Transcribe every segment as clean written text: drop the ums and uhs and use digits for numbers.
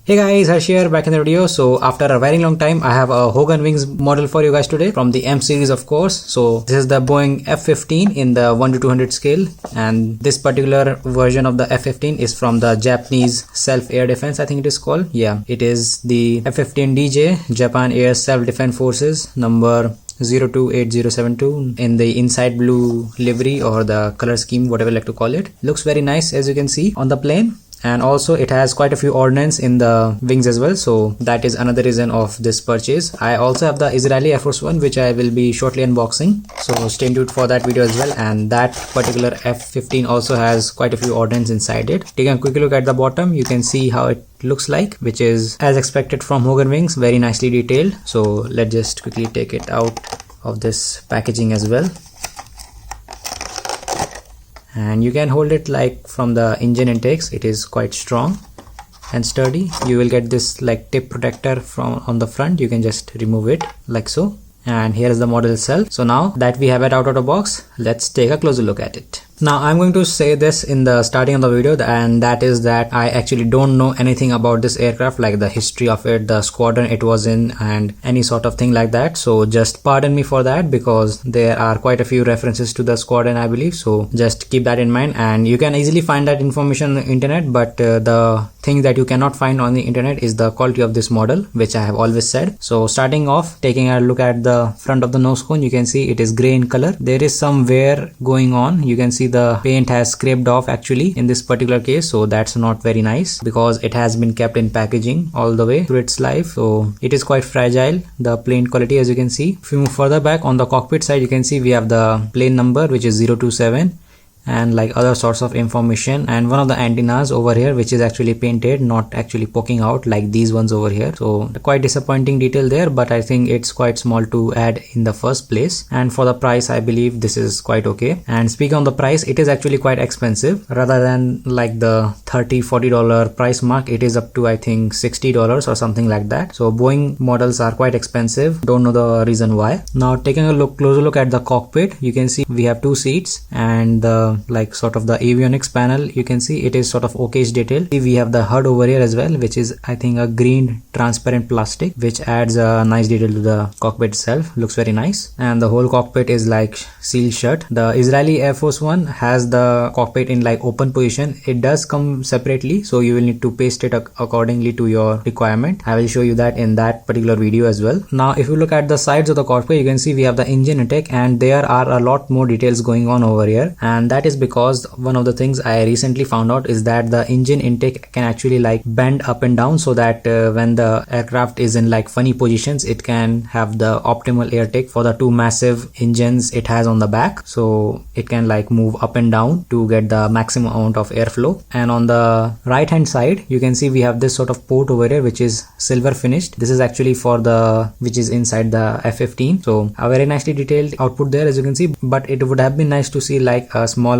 Hey guys, Harsh here, back in the video. So after a very long time, I have a HOGAN wings model for you guys today from the M series, of course. So this is the Boeing F-15 in the 1 to 200 scale, and this particular version of the F-15 is from the Japanese self-air defense, I think it is called. Yeah, it is the F-15DJ Japan Air Self-Defense Forces number 028072 in the inside blue livery or the color scheme, whatever you like to call it. Looks very nice, as you can see on the plane. And also it has quite a few ordnance in the wings as well, so that is another reason of this purchase. I also have the Israeli Air Force One, which I will be shortly unboxing, so stay tuned for that video as well. And that particular F-15 also has quite a few ordnance inside it. Taking a quick look at the bottom, you can see how it looks like, which is as expected from HOGAN wings, very nicely detailed. So let's just quickly take it out of this packaging as well. And you can hold it like from the engine intakes. It is quite strong and sturdy. You will get this like tip protector from on the front. You can just remove it like so. And here is the model itself. So now that we have it out of the box, let's take a closer look at it. Now I'm going to say this in the starting of the video, and that is that I actually don't know anything about this aircraft, like the history of it, the squadron it was in, and any sort of thing like that. So just pardon me for that, because there are quite a few references to the squadron, I believe. So just keep that in mind, and you can easily find that information on the internet, but the thing that you cannot find on the internet is the quality of this model, which I have always said. So starting off, taking a look at the front of the nose cone, you can see it is gray in color. There is some wear going on. You can see the paint has scraped off actually in this particular case, so that's not very nice because it has been kept in packaging all the way through its life, so it is quite fragile, the plane quality, as you can see. If you move further back on the cockpit side, you can see we have the plane number, which is 027, and like other sorts of information, and one of the antennas over here, which is actually painted, not actually poking out like these ones over here. So quite disappointing detail there, but I think it's quite small to add in the first place. And for the price, I believe this is quite okay. And speaking on the price, it is actually quite expensive. Rather than like the $30-40 price mark, it is up to I think $60 or something like that. So Boeing models are quite expensive. Don't know the reason why. Now taking a closer look at the cockpit, you can see we have two seats, and the like sort of the avionics panel, you can see it is sort of okayish detail. We have the HUD over here as well, which is I think a green transparent plastic, which adds a nice detail to the cockpit itself. Looks very nice, and the whole cockpit is like sealed shut. The Israeli Air Force One has the cockpit in like open position. It does come separately, so you will need to paste it accordingly to your requirement. I will show you that in that particular video as well. Now if you look at the sides of the cockpit, you can see we have the engine intake, and there are a lot more details going on over here, and that is because one of the things I recently found out is that the engine intake can actually like bend up and down, so that when the aircraft is in like funny positions, it can have the optimal air take for the two massive engines it has on the back, so it can like move up and down to get the maximum amount of airflow. And on the right hand side, you can see we have this sort of port over here, which is silver finished. This is actually for the which is inside the F-15, so a very nicely detailed output there, as you can see. But it would have been nice to see like a small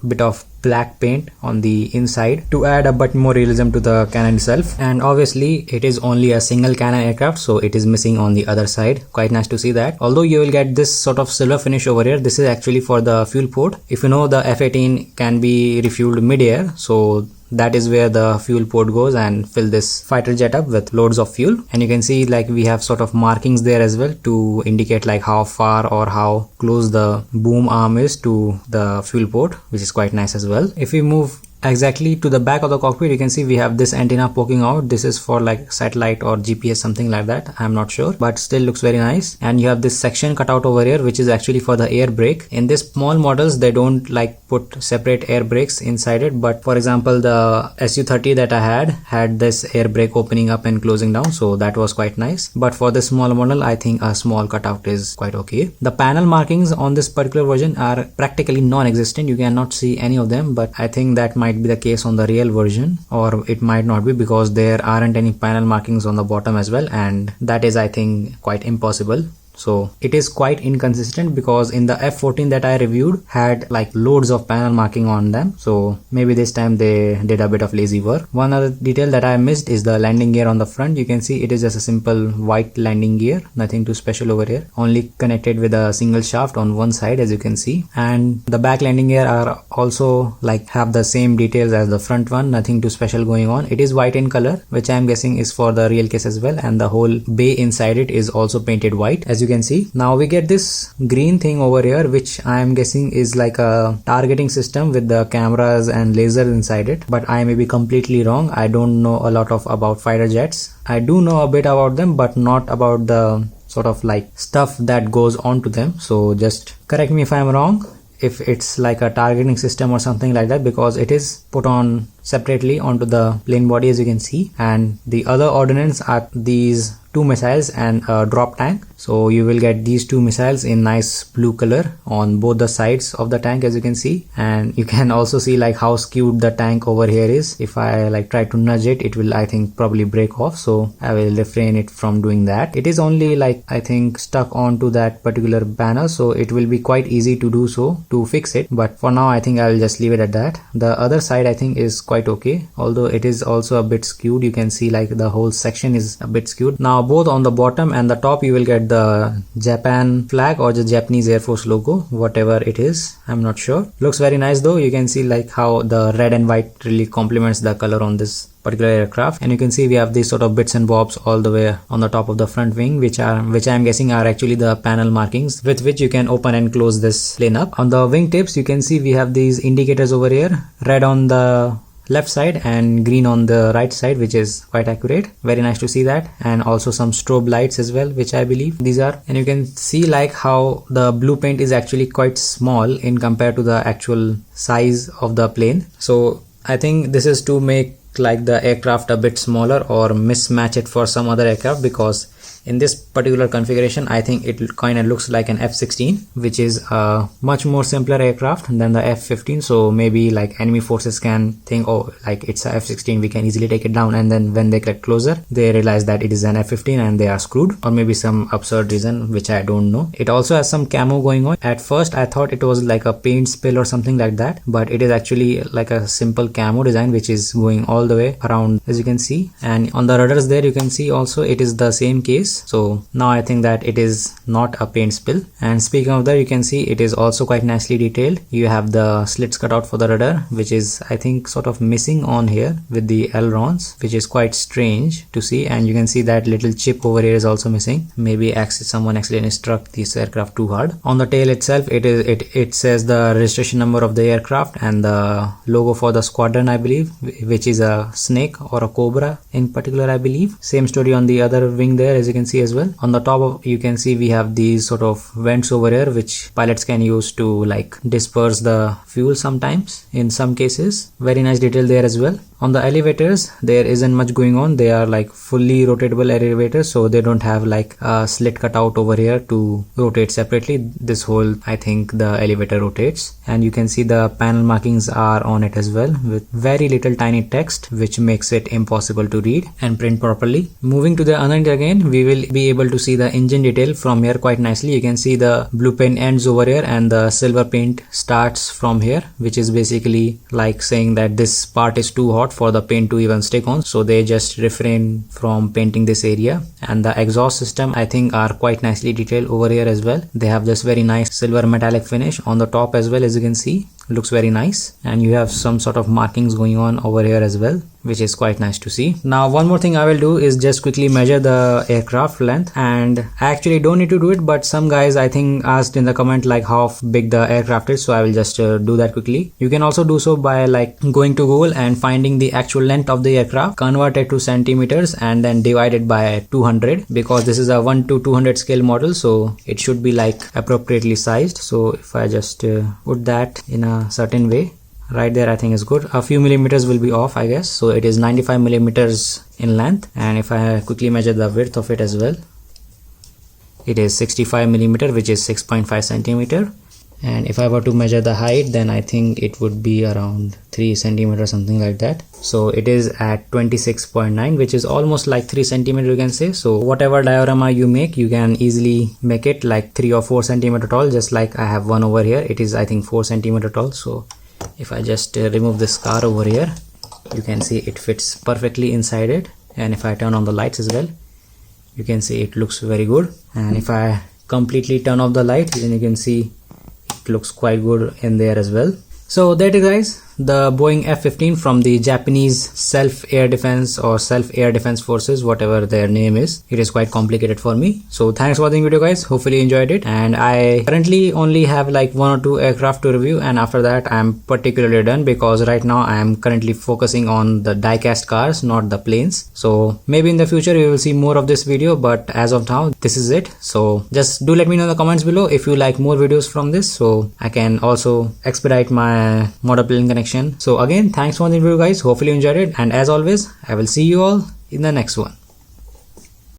bit of black paint on the inside to add a bit more realism to the cannon itself. And obviously it is only a single cannon aircraft, so it is missing on the other side. Quite nice to see that. Although you will get this sort of silver finish over here, this is actually for the fuel port. If you know, the F-18 can be refueled mid-air, so that is where the fuel port goes and fill this fighter jet up with loads of fuel. And you can see like we have sort of markings there as well to indicate like how far or how close the boom arm is to the fuel port, which is quite nice as well. If we move exactly to the back of the cockpit, you can see we have this antenna poking out. This is for like satellite or GPS, something like that, I'm not sure, but still looks very nice. And you have this section cut out over here, which is actually for the air brake. In this small models, they don't like put separate air brakes inside it, but for example the Su-30 that I had this air brake opening up and closing down, so that was quite nice. But for this small model, I think a small cutout is quite okay. The panel markings on this particular version are practically non-existent. You cannot see any of them, but I think that might be the case on the real version, or it might not be, because there aren't any panel markings on the bottom as well, and that is I think quite impossible. So it is quite inconsistent, because in the F-14 that I reviewed had like loads of panel marking on them. So maybe this time they did a bit of lazy work. One other detail that I missed is the landing gear on the front. You can see it is just a simple white landing gear, nothing too special over here, only connected with a single shaft on one side, as you can see. And the back landing gear are also like have the same details as the front one, nothing too special going on. It is white in color, which I am guessing is for the real case as well, and the whole bay inside it is also painted white, as you can see. Now we get this green thing over here, which I am guessing is like a targeting system with the cameras and lasers inside it, but I may be completely wrong. I don't know a lot about fighter jets. I do know a bit about them, but not about the sort of like stuff that goes onto them. So just correct me if I'm wrong, if it's like a targeting system or something like that, because it is put on separately onto the plane body, as you can see. And the other ordnance are these 2 missiles and a drop tank. So you will get these 2 missiles in nice blue color on both the sides of the tank, as you can see. And you can also see like how skewed the tank over here is. If I like try to nudge it, it will I think probably break off, so I will refrain it from doing that. It is only like I think stuck onto that particular panel, so it will be quite easy to do so to fix it, but for now I think I will just leave it at that. The other side I think is quite okay, although it is also a bit skewed. You can see like the whole section is a bit skewed. Now both on the bottom and the top you will get the Japan flag or the Japanese Air Force logo, whatever it is, I'm not sure. Looks very nice though. You can see like how the red and white really complements the color on this particular aircraft. And you can see we have these sort of bits and bobs all the way on the top of the front wing, which I'm guessing are actually the panel markings with which you can open and close this plane up. On the wing tips you can see we have these indicators over here, red on the left side and green on the right side, which is quite accurate. Very nice to see that. And also some strobe lights as well, which I believe these are. And you can see like how the blue paint is actually quite small in compared to the actual size of the plane. So I think this is to make like the aircraft a bit smaller or mismatch it for some other aircraft, because in this particular configuration I think it kind of looks like an F-16, which is a much more simpler aircraft than the F-15. So maybe like enemy forces can think, oh, like it's a F-16, we can easily take it down, and then when they get closer they realize that it is an F-15 and they are screwed, or maybe some absurd reason which I don't know. It also has some camo going on. At first I thought it was like a paint spill or something like that, but it is actually like a simple camo design which is going all the way around, as you can see. And on the rudders there you can see also it is the same case. So now I think that it is not a paint spill. And speaking of that, you can see it is also quite nicely detailed. You have the slits cut out for the rudder, which is I think sort of missing on here with the ailerons, which is quite strange to see. And you can see that little chip over here is also missing. Maybe someone accidentally struck this aircraft too hard. On the tail itself it says the registration number of the aircraft and the logo for the squadron, I believe, which is a snake or a cobra in particular, I believe. Same story on the other wing there, as you can see as well. On the top of, you can see we have these sort of vents over here which pilots can use to like disperse the fuel sometimes in some cases. Very nice detail there as well. On the elevators there isn't much going on. They are like fully rotatable elevators, so they don't have like a slit cut out over here to rotate separately. This whole, I think the elevator rotates, and you can see the panel markings are on it as well with very little tiny text, which makes it impossible to read and print properly. Moving to the other end again, we will be able to see the engine detail from here quite nicely. You can see the blue paint ends over here and the silver paint starts from here, which is basically like saying that this part is too hot for the paint to even stick on, so they just refrain from painting this area. And the exhaust system I think are quite nicely detailed over here as well. They have this very nice silver metallic finish on the top as well, as you can see. Looks very nice. And you have some sort of markings going on over here as well, which is quite nice to see. Now one more thing I will do is just quickly measure the aircraft length, and I actually don't need to do it, but some guys I think asked in the comment like how big the aircraft is, so I will just do that quickly. You can also do so by like going to Google and finding the actual length of the aircraft, convert it to centimeters and then divide it by 200, because this is a 1 to 200 scale model, so it should be like appropriately sized. So if I just put that in a certain way right there, I think is good. A few millimeters will be off, I guess. So it is 95 millimeters in length, and if I quickly measure the width of it as well, it is 65 millimeter, which is 6.5 centimeter. and if I were to measure the height, then I think it would be around 3 centimeters, something like that. So it is at 26.9, which is almost like 3 centimeters, you can say. So whatever diorama you make, you can easily make it like 3 or 4 centimeter tall, just like I have one over here. It is, I think, 4 centimeter tall. So if I just remove this car over here, you can see it fits perfectly inside it. And if I turn on the lights as well, you can see it looks very good. And if I completely turn off the light, then you can see it looks quite good in there as well. So that is, guys, the Boeing F-15 from the Japanese self-air defense or self-air defense forces, whatever their name is. It is quite complicated for me. So thanks for watching the video, guys. Hopefully you enjoyed it. And I currently only have like 1 or 2 aircraft to review, and after that I am particularly done, because right now I am currently focusing on the diecast cars, not the planes. So maybe in the future you will see more of this video, but as of now this is it. So just do let me know in the comments below if you like more videos from this, so I can also expedite my model plane connection. So again, thanks for watching the video, guys. Hopefully you enjoyed it, and as always, I will see you all in the next one.